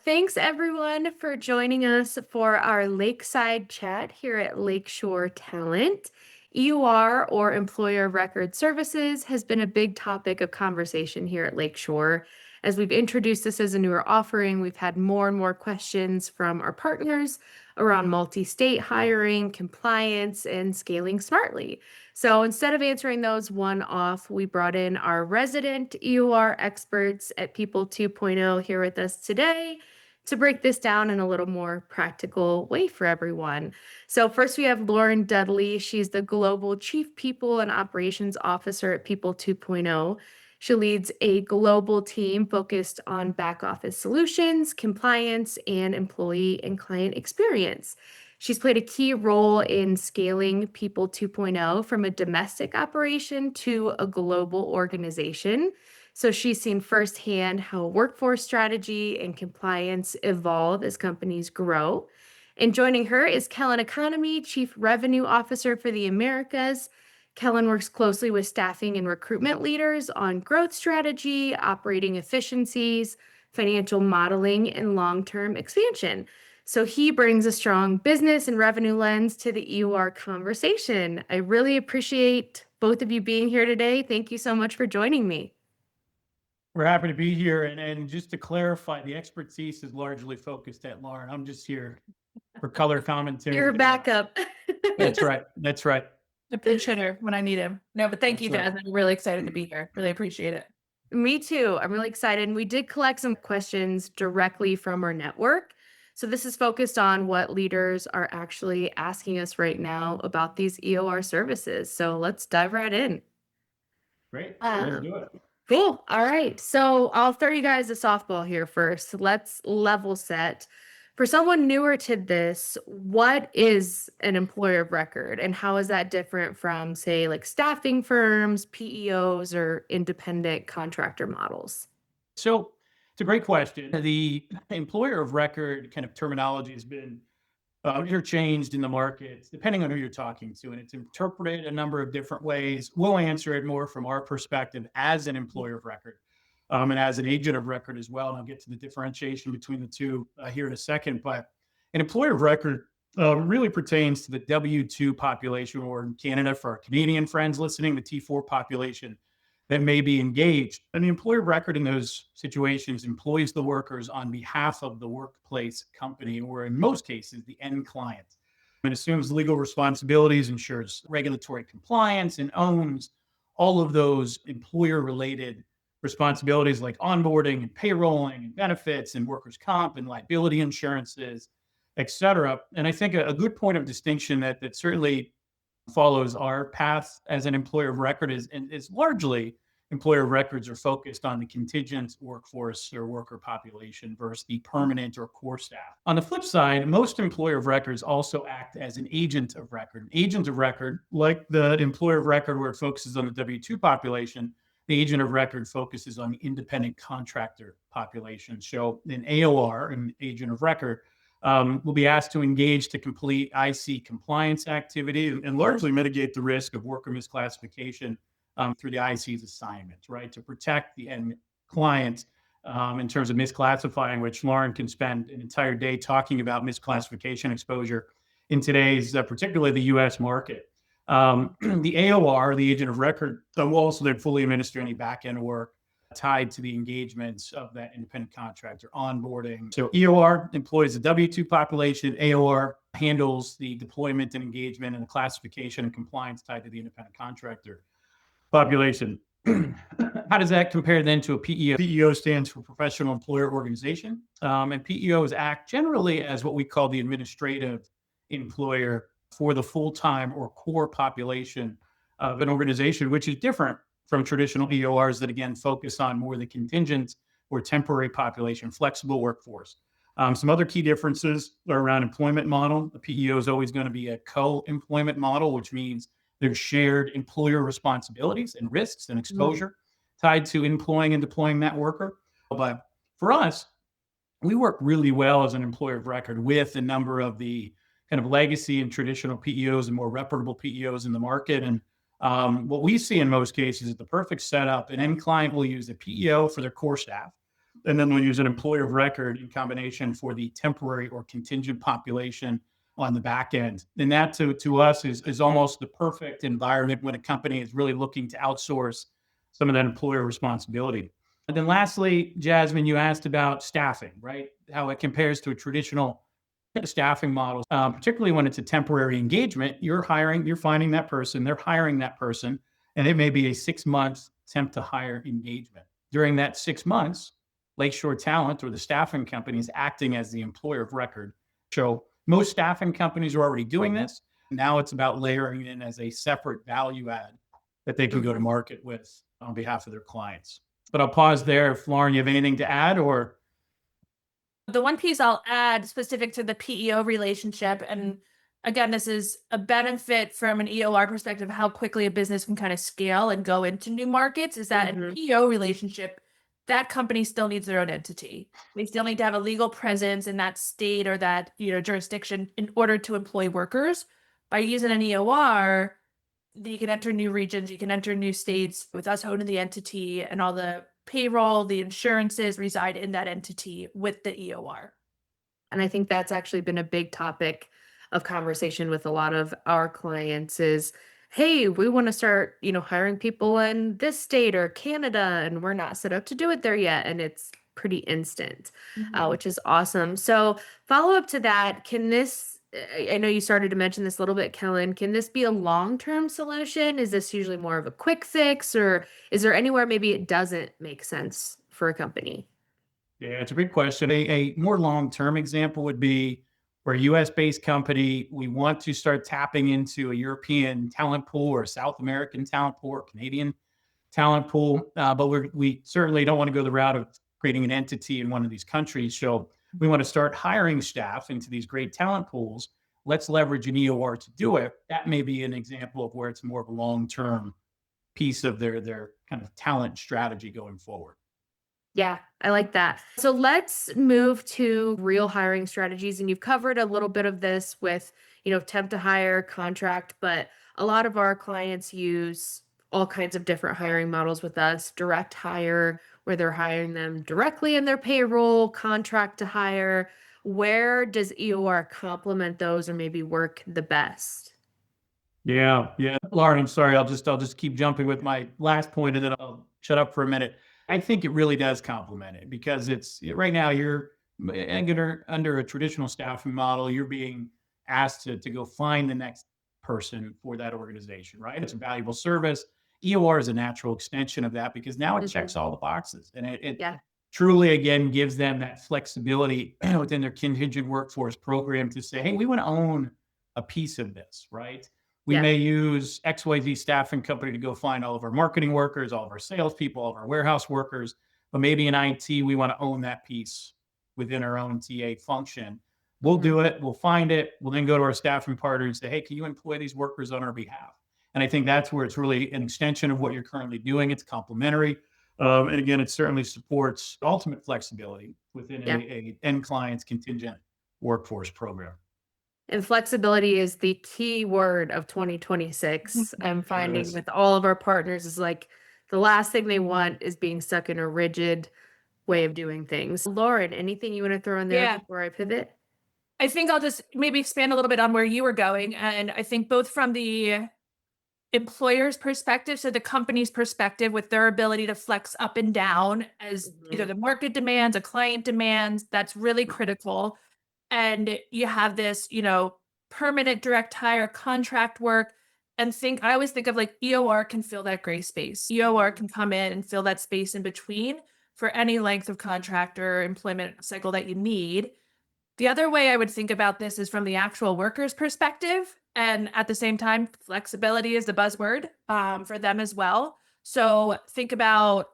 Thanks everyone for joining us for our Lakeside Chat here at Lakeshore Talent. EOR, or Employer Record Services, has been a big topic of conversation here at Lakeshore. As we've introduced this as a newer offering, we've had more and more questions from our partners around multi-state hiring, compliance, and scaling smartly. So instead of answering those one off, we brought in our resident EOR experts at People 2.0 here with us today to break this down in a little more practical way for everyone. So, first we have Lauren Dudley. She's the Global Chief People and Operations Officer at People 2.0. She leads a global team focused on back office solutions, compliance, and employee and client experience. She's played a key role in scaling People 2.0 from a domestic operation to a global organization. So she's seen firsthand how workforce strategy and compliance evolve as companies grow. And joining her is Kellen Economy, Chief Revenue Officer for the Americas. Kellen works closely with staffing and recruitment leaders on growth strategy, operating efficiencies, financial modeling, and long-term expansion. So he brings a strong business and revenue lens to the EOR conversation. I really appreciate both of you being here today. Thank you so much for joining me. We're happy to be here. And just to clarify, the expertise is largely focused at Lauren. I'm just here for color commentary. You're a backup. That's right. That's right. A pinch hitter when I need him. No, but thank you, That's right. Jasmine. I'm really excited to be here. Really appreciate it. Me too. I'm really excited. And we did collect some questions directly from our network. So this is focused on what leaders are actually asking us right now about these EOR services. So let's dive right in. Great. Let's do it. Cool. All right. So I'll throw you guys a softball here first. Let's level set. For someone newer to this, what is an employer of record and how is that different from, say, like staffing firms, PEOs, or independent contractor models? So it's a great question. The employer of record kind of terminology has been interchanged in the markets, depending on who you're talking to, and it's interpreted a number of different ways. We'll answer it more from our perspective as an employer of record and as an agent of record as well. And I'll get to the differentiation between the two here in a second. But an employer of record really pertains to the W-2 population, or in Canada, for our Canadian friends listening, the T4 population that may be engaged. And the employer of record in those situations employs the workers on behalf of the workplace company, or in most cases, the end client. And assumes legal responsibilities, ensures regulatory compliance, and owns all of those employer-related responsibilities like onboarding and payrolling and benefits and workers' comp and liability insurances, et cetera. And I think a good point of distinction that certainly follows our path as an employer of record is largely employer of records are focused on the contingent workforce or worker population versus the permanent or core staff. On the flip side, most employer of records also act as an agent of record. An agent of record, like the employer of record where it focuses on the W-2 population, the agent of record focuses on the independent contractor population. So an AOR, an agent of record, will be asked to engage to complete IC compliance activity and largely mitigate the risk of worker misclassification through the IC's assignment, right? To protect the end client in terms of misclassifying, which Lauren can spend an entire day talking about misclassification exposure in today's, particularly the US market. The AOR, the agent of record, will also then fully administer any back-end work tied to the engagements of that independent contractor onboarding. So EOR employs the W-2 population. AOR handles the deployment and engagement and the classification and compliance tied to the independent contractor population. How does that compare then to a PEO? PEO stands for Professional Employer Organization. And PEOs act generally as what we call the administrative employer for the full-time or core population of an organization, which is different from traditional EORs that, again, focus on more the contingent or temporary population, flexible workforce. Some other key differences are around employment model. The PEO is always going to be a co-employment model, which means there's shared employer responsibilities and risks and exposure tied to employing and deploying that worker. But for us, we work really well as an employer of record with a number of the kind of legacy and traditional PEOs and more reputable PEOs in the market. And what we see in most cases is the perfect setup. An end client will use a PEO for their core staff, And then we'll use an employer of record in combination for the temporary or contingent population on the back end. And that to us is almost the perfect environment when a company is really looking to outsource some of that employer responsibility. And then lastly, Jasmine, you asked about staffing, right? How it compares to a traditional staffing model, particularly when it's a temporary engagement. You're finding that person, they're hiring that person, and it may be a 6 month temp to hire engagement. During that 6 months, Lakeshore Talent or the staffing company is acting as the employer of record. So most staffing companies are already doing this. Now it's about layering it in as a separate value add that they can go to market with on behalf of their clients. But I'll pause there. If Lauren, you have anything to add or? The one piece I'll add specific to the PEO relationship, and again, this is a benefit from an EOR perspective, how quickly a business can kind of scale and go into new markets, is that in a PEO relationship, that company still needs their own entity. They still need to have a legal presence in that state or that, jurisdiction in order to employ workers. By using an EOR, you can enter new regions, you can enter new states with us owning the entity, and all the payroll, the insurances reside in that entity with the EOR. And I think that's actually been a big topic of conversation with a lot of our clients is, hey, we want to start, hiring people in this state or Canada, and we're not set up to do it there yet. And it's pretty instant, which is awesome. So follow up to that, can this, I know you started to mention this a little bit, Kellen, can this be a long-term solution? Is this usually more of a quick fix, or is there anywhere maybe it doesn't make sense for a company? Yeah, it's a great question. A more long-term example would be we're a US-based company. We want to start tapping into a European talent pool or a South American talent pool or Canadian talent pool. But we certainly don't want to go the route of creating an entity in one of these countries. So we want to start hiring staff into these great talent pools. Let's leverage an EOR to do it. That may be an example of where it's more of a long-term piece of their kind of talent strategy going forward. Yeah, I like that. So let's move to real hiring strategies. And you've covered a little bit of this with, temp to hire, contract, but a lot of our clients use all kinds of different hiring models with us. Direct hire, where they're hiring them directly in their payroll, contract to hire. Where does EOR complement those or maybe work the best? Yeah, yeah. Lauren, I'm sorry. I'll just keep jumping with my last point and then I'll shut up for a minute. I think it really does complement it because it's right now you're under a traditional staffing model, you're being asked to go find the next person for that organization, right? It's a valuable service. EOR is a natural extension of that because now it checks all the boxes and it Yeah. truly again gives them that flexibility within their contingent workforce program to say, hey, we want to own a piece of this, right? We Yeah. may use XYZ staffing company to go find all of our marketing workers, all of our salespeople, all of our warehouse workers, but maybe in IT, we want to own that piece within our own TA function. We'll do it. We'll find it. We'll then go to our staffing partner and say, hey, can you employ these workers on our behalf? And I think that's where it's really an extension of what you're currently doing. It's complementary. And again, it certainly supports ultimate flexibility within Yeah. a end client's contingent workforce program. And flexibility is the key word of 2026. I'm finding Yes. with all of our partners is like the last thing they want is being stuck in a rigid way of doing things. Lauren, anything you want to throw in there Yeah. before I pivot? I think I'll just maybe expand a little bit on where you were going. And I think both from the employer's perspective, so the company's perspective with their ability to flex up and down as either the market demands, a client demands, that's really critical. And you have this, permanent direct hire contract work. And I always think of like EOR can fill that gray space. EOR can come in and fill that space in between for any length of contract or employment cycle that you need. The other way I would think about this is from the actual worker's perspective. And at the same time, flexibility is the buzzword for them as well. So think about,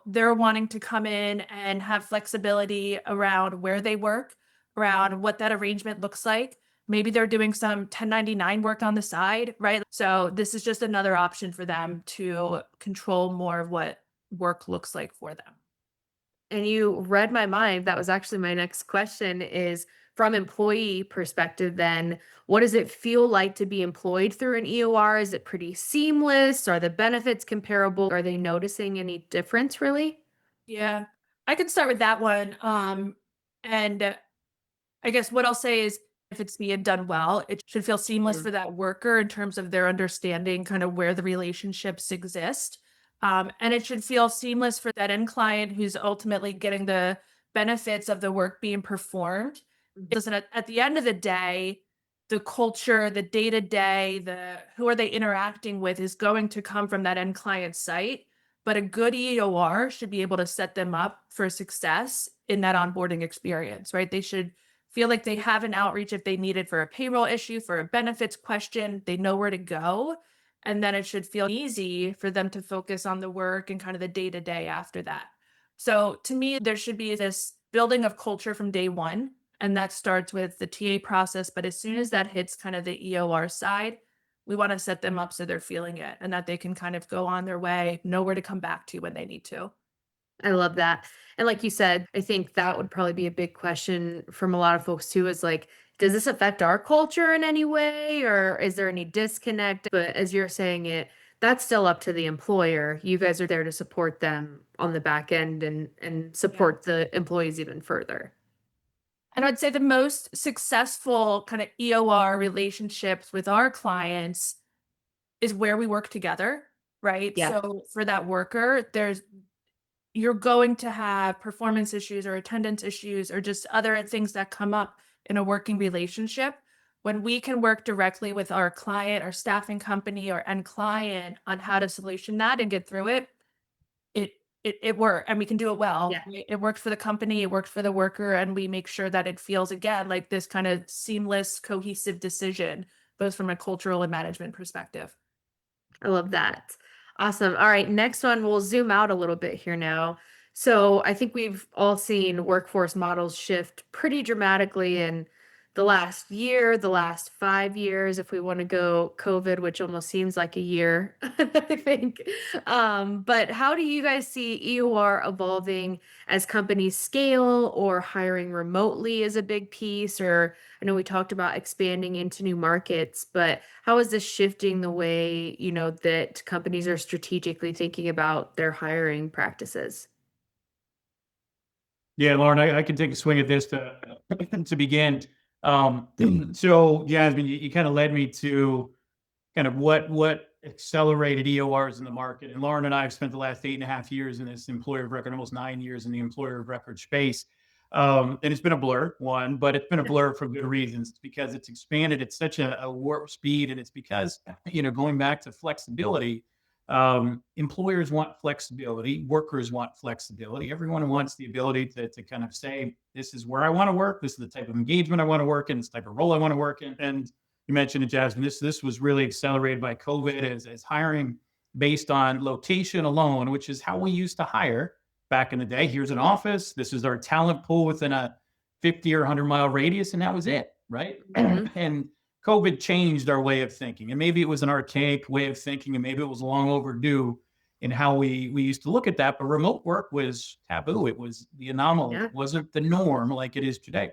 they're wanting to come in and have flexibility around where they work, around what that arrangement looks like. Maybe they're doing some 1099 work on the side, right? So this is just another option for them to control more of what work looks like for them. And you read my mind. That was actually my next question is from employee perspective, then what does it feel like to be employed through an EOR? Is it pretty seamless? Are the benefits comparable? Are they noticing any difference really? Yeah. I can start with that one. And I guess what I'll say is if it's being done well, it should feel seamless Mm. for that worker in terms of their understanding kind of where the relationships exist. And it should feel seamless for that end client who's ultimately getting the benefits of the work being performed. Listen, at the end of the day, the culture, the day to day, the who are they interacting with is going to come from that end client site. But a good EOR should be able to set them up for success in that onboarding experience, right? They should feel like they have an outreach if they need it for a payroll issue, for a benefits question, they know where to go. And then it should feel easy for them to focus on the work and kind of the day to day after that. So to me, there should be this building of culture from day one. And that starts with the TA process. But as soon as that hits kind of the EOR side, we want to set them up so they're feeling it and that they can kind of go on their way, know where to come back to when they need to. I love that. And like you said, I think that would probably be a big question from a lot of folks too, is like, does this affect our culture in any way, or is there any disconnect? But as you're saying it, that's still up to the employer. You guys are there to support them on the back end and support the employees even further. And I'd say the most successful kind of EOR relationships with our clients is where we work together, right? Yeah. So for that worker, you're going to have performance issues or attendance issues or just other things that come up in a working relationship. When we can work directly with our client, our staffing company, or end client on how to solution that and get through it, it it worked and we can do it well. Yeah. It worked for the company, it worked for the worker, and we make sure that it feels again like this kind of seamless, cohesive decision, both from a cultural and management perspective. I love that. Awesome. All right, next one, we'll zoom out a little bit here now. So I think we've all seen workforce models shift pretty dramatically in the last year, the last 5 years, if we want to go COVID, which almost seems like a year, I think. But how do you guys see EOR evolving as companies scale, or hiring remotely is a big piece? Or I know we talked about expanding into new markets, but how is this shifting the way, that companies are strategically thinking about their hiring practices? Yeah, Lauren, I can take a swing at this to to begin. So Jasmine, you kind of led me to kind of what accelerated EORs in the market. And Lauren and I have spent the last 8.5 years in this employer of record, almost 9 years in the employer of record space. And it's been a blur, one, but it's been a blur for good reasons. It's because it's expanded at such a warp speed. And it's because, going back to flexibility, employers want flexibility, workers want flexibility. Everyone wants the ability to kind of say, this is where I want to work. This is the type of engagement I want to work in. This type of role I want to work in. And you mentioned it, Jasmine. This was really accelerated by COVID as hiring based on location alone, which is how we used to hire back in the day. Here's an office. This is our talent pool within a 50 or 100-mile radius, and that was it, right? Mhm. And COVID changed our way of thinking, and maybe it was an archaic way of thinking, and maybe it was long overdue in how we used to look at that. But remote work was taboo. It was the anomaly. Yeah. It wasn't the norm like it is today.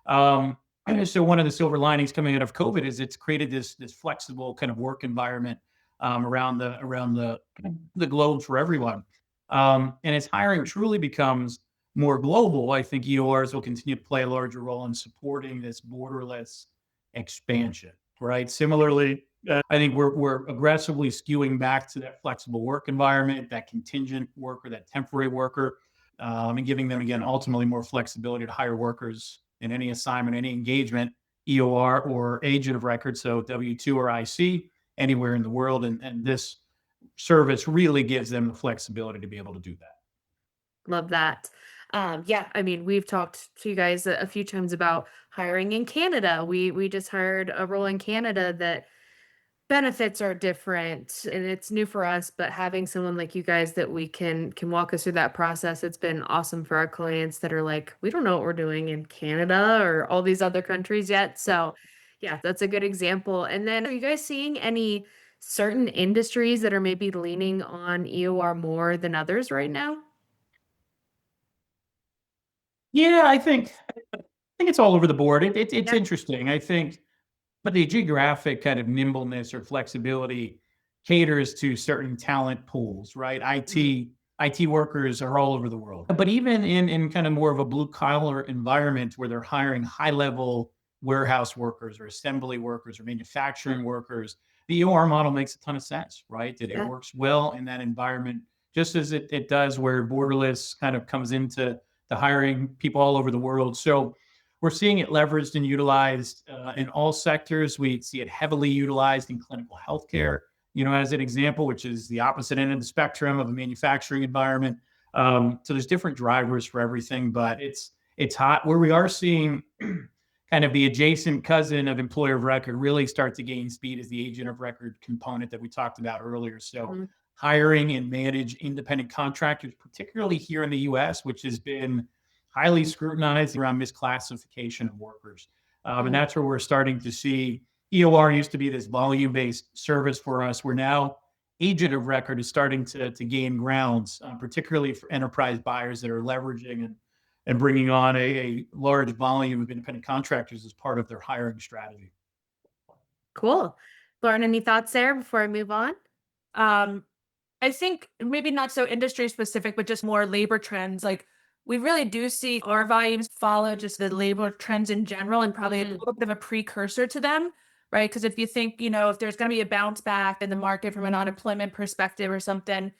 So one of the silver linings coming out of COVID is it's created this flexible kind of work environment around the globe for everyone. And as hiring truly becomes more global, I think EORs will continue to play a larger role in supporting this borderless expansion. Right. Similarly, I think we're aggressively skewing back to that flexible work environment, that contingent worker, that temporary worker, and giving them again ultimately more flexibility to hire workers in any assignment, any engagement, EOR or agent of record, so W-2 or IC, anywhere in the world. And this service really gives them the flexibility to be able to do that. Love that. Yeah, I mean, we've talked to you guys a few times about hiring in Canada. We just hired a role in Canada that benefits are different and it's new for us, but having someone like you guys that we can walk us through that process, it's been awesome for our clients that are like, we don't know what we're doing in Canada or all these other countries yet. So yeah, that's a good example. And then are you guys seeing any certain industries that are maybe leaning on EOR more than others right now? Yeah, I think it's all over the board. It's Yeah. interesting. I think, but the geographic kind of nimbleness or flexibility caters to certain talent pools, right? Mhm. IT IT workers are all over the world. But even in kind of more of a blue collar environment where they're hiring high level warehouse workers or assembly workers or manufacturing workers, the EOR model makes a ton of sense, right? That it Yeah. works well in that environment, just as it does where borderless kind of comes into the hiring people all over the world. So we're seeing it leveraged and utilized in all sectors. We see it heavily utilized in clinical healthcare, as an example, which is the opposite end of the spectrum of a manufacturing environment. So there's different drivers for everything, but it's hot. Where we are seeing kind of the adjacent cousin of employer of record really start to gain speed is the agent of record component that we talked about earlier. So Mhm. hiring and manage independent contractors, particularly here in the US, which has been highly scrutinized around misclassification of workers. And that's where we're starting to see EOR used to be this volume-based service for us. We're now agent of record is starting to gain grounds, particularly for enterprise buyers that are leveraging and bringing on a large volume of independent contractors as part of their hiring strategy. Cool. Lauren, any thoughts there before I move on? Um, I think maybe not so industry specific, but just more labor trends. Like we really do see our volumes follow just the labor trends in general and probably a little bit of a precursor to them, right? Because if you think, if there's going to be a bounce back in the market from an unemployment perspective or something,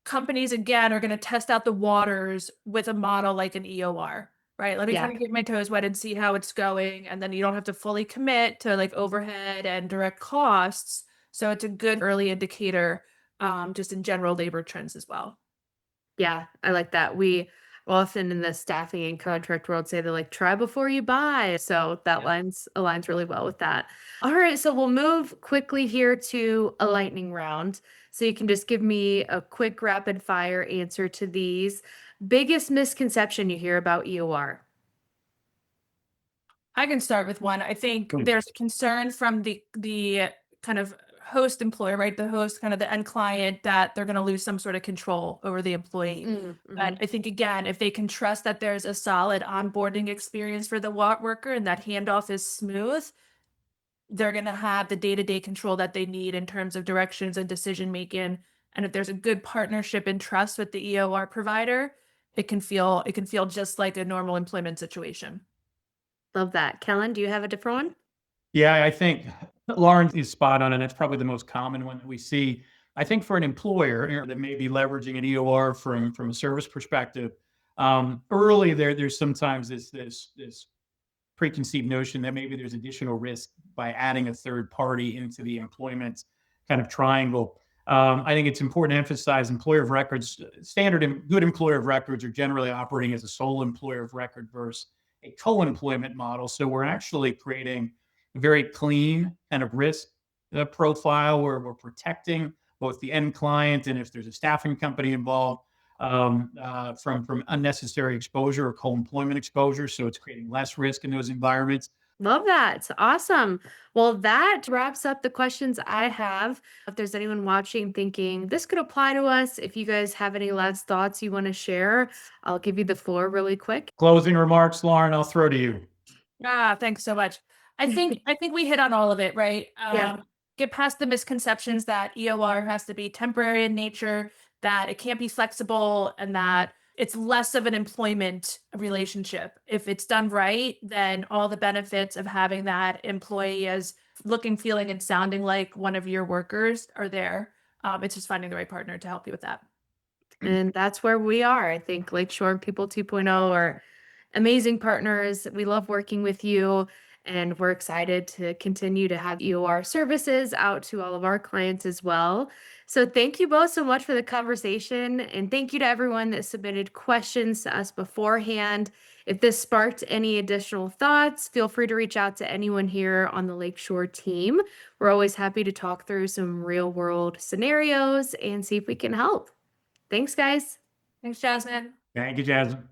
companies again are going to test out the waters with a model like an EOR, right? Let me Yeah. kind of get my toes wet and see how it's going. And then you don't have to fully commit to like overhead and direct costs. So it's a good early indicator, just in general labor trends as well. Yeah, I like that. We often in the staffing and contract world say they're like try before you buy. So that aligns really well with that. All right, so we'll move quickly here to a lightning round. So you can just give me a quick rapid fire answer to these. Biggest misconception you hear about EOR? I can start with one. I think Please. there's concern from the kind of host employer, right? The host, kind of the end client, that they're going to lose some sort of control over the employee. But I think again, if they can trust that there's a solid onboarding experience for the worker and that handoff is smooth, they're going to have the day-to-day control that they need in terms of directions and decision making. And if there's a good partnership and trust with the EOR provider, it can feel just like a normal employment situation. Love that. Kellen, do you have a different one? Yeah, I think Lauren is spot on, and that's probably the most common one that we see. I think for an employer that may be leveraging an EOR from a service perspective, early there's sometimes this preconceived notion that maybe there's additional risk by adding a third party into the employment kind of triangle. I think it's important to emphasize employer of records, standard and good employer of records are generally operating as a sole employer of record versus a co-employment model. So we're actually creating a very clean kind of risk profile where we're protecting both the end client and if there's a staffing company involved from unnecessary exposure or co-employment exposure. So it's creating less risk in those environments. Love that. Awesome. Well, that wraps up the questions I have. If there's anyone watching thinking this could apply to us, if you guys have any last thoughts you want to share, I'll give you the floor really quick. Closing remarks, Lauren, I'll throw to you. Thanks so much. I think we hit on all of it, right? Yeah. Get past the misconceptions that EOR has to be temporary in nature, that it can't be flexible, and that it's less of an employment relationship. If it's done right, then all the benefits of having that employee as looking, feeling, and sounding like one of your workers are there. It's just finding the right partner to help you with that. And that's where we are. I think Lakeshore and People 2.0 are amazing partners. We love working with you, and we're excited to continue to have EOR services out to all of our clients as well. So thank you both so much for the conversation, and thank you to everyone that submitted questions to us beforehand. If this sparked any additional thoughts, feel free to reach out to anyone here on the Lakeshore team. We're always happy to talk through some real world scenarios and see if we can help. Thanks, guys. Thanks, Jasmine. Thank you, Jasmine.